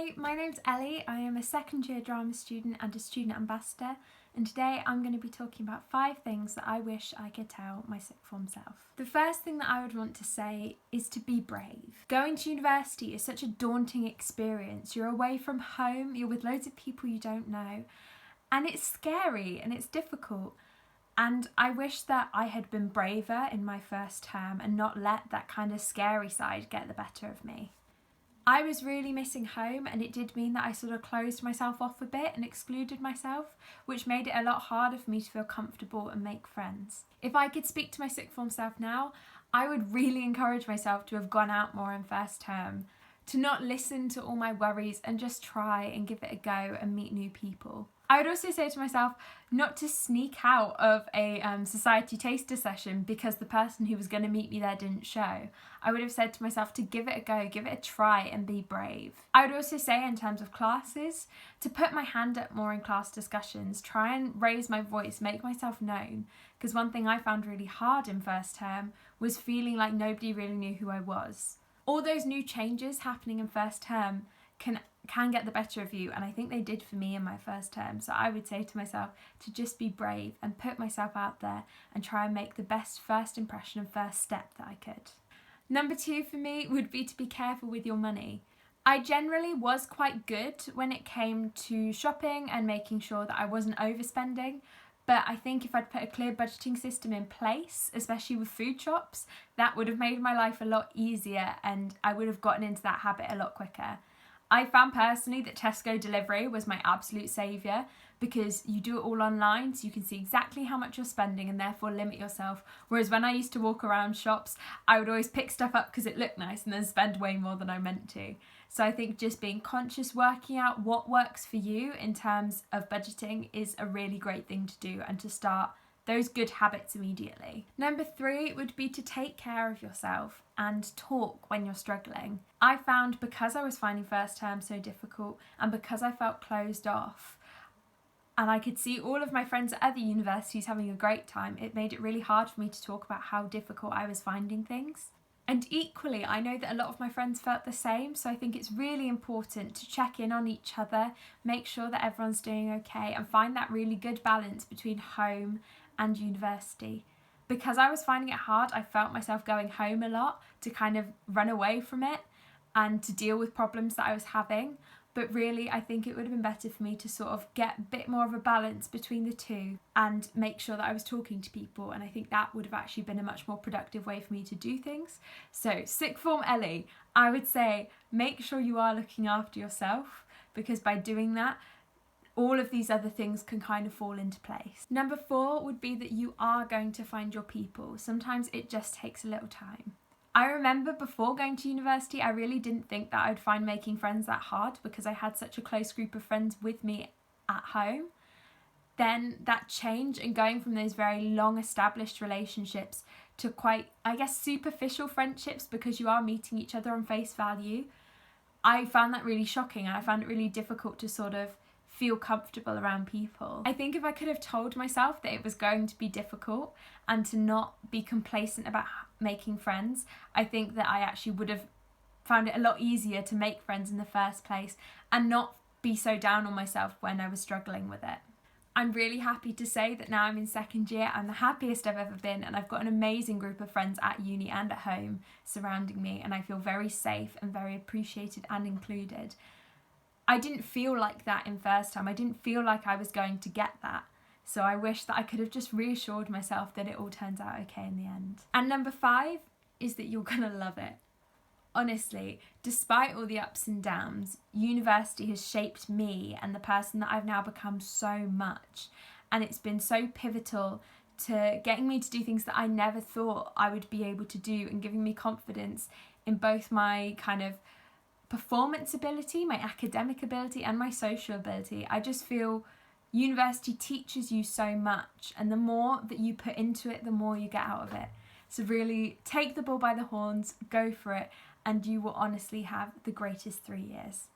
Hi, my name's Ellie. I am a second year drama student and a student ambassador, and today I'm going to be talking about 5 things that I wish I could tell my sixth form self. The first thing that I would want to say is to be brave. Going to university is such a daunting experience. You're away from home, you're with loads of people you don't know, and it's scary and it's difficult. And I wish that I had been braver in my first term and not let that kind of scary side get the better of me. I was really missing home, and it did mean that I sort of closed myself off a bit and excluded myself, which made it a lot harder for me to feel comfortable and make friends. If I could speak to my sixth form self now, I would really encourage myself to have gone out more in first term, to not listen to all my worries and just try and give it a go and meet new people. I would also say to myself not to sneak out of a society taster session because the person who was going to meet me there didn't show. I would have said to myself to give it a go, give it a try and be brave. I would also say in terms of classes, to put my hand up more in class discussions, try and raise my voice, make myself known. Because one thing I found really hard in first term was feeling like nobody really knew who I was. All those new changes happening in first term can get the better of you, and I think they did for me in my first term. So I would say to myself to just be brave and put myself out there and try and make the best first impression and first step that I could. Number 2 for me would be to be careful with your money. I generally was quite good when it came to shopping and making sure that I wasn't overspending, but I think if I'd put a clear budgeting system in place, especially with food shops, that would have made my life a lot easier and I would have gotten into that habit a lot quicker. I found personally that Tesco delivery was my absolute saviour because you do it all online, so you can see exactly how much you're spending and therefore limit yourself. Whereas when I used to walk around shops, I would always pick stuff up because it looked nice and then spend way more than I meant to. So I think just being conscious, working out what works for you in terms of budgeting is a really great thing to do and to start those good habits immediately. Number 3 would be to take care of yourself and talk when you're struggling. I found because I was finding first term so difficult and because I felt closed off and I could see all of my friends at other universities having a great time, it made it really hard for me to talk about how difficult I was finding things. And equally, I know that a lot of my friends felt the same, so I think it's really important to check in on each other, make sure that everyone's doing okay, and find that really good balance between home and university. Because I was finding it hard, I felt myself going home a lot to kind of run away from it and to deal with problems that I was having. But really, I think it would have been better for me to sort of get a bit more of a balance between the two and make sure that I was talking to people. And I think that would have actually been a much more productive way for me to do things. So, sixth form Ellie, I would say make sure you are looking after yourself, because by doing that, all of these other things can kind of fall into place. Number 4 would be that you are going to find your people. Sometimes it just takes a little time. I remember before going to university, I really didn't think that I'd find making friends that hard because I had such a close group of friends with me at home. Then that change and going from those very long established relationships to quite, I guess, superficial friendships because you are meeting each other on face value, I found that really shocking and I found it really difficult to sort of feel comfortable around people. I think if I could have told myself that it was going to be difficult and to not be complacent about making friends, I think that I actually would have found it a lot easier to make friends in the first place and not be so down on myself when I was struggling with it. I'm really happy to say that now I'm in second year, I'm the happiest I've ever been, and I've got an amazing group of friends at uni and at home surrounding me, and I feel very safe and very appreciated and included. I didn't feel like that in first time. I didn't feel like I was going to get that. So I wish that I could have just reassured myself that it all turns out okay in the end. And number 5 is that you're gonna love it. Honestly, despite all the ups and downs, university has shaped me and the person that I've now become so much. And it's been so pivotal to getting me to do things that I never thought I would be able to do and giving me confidence in both my kind of performance ability, my academic ability and my social ability. I just feel university teaches you so much, and the more that you put into it, the more you get out of it. So really take the bull by the horns, go for it, and you will honestly have the greatest 3 years.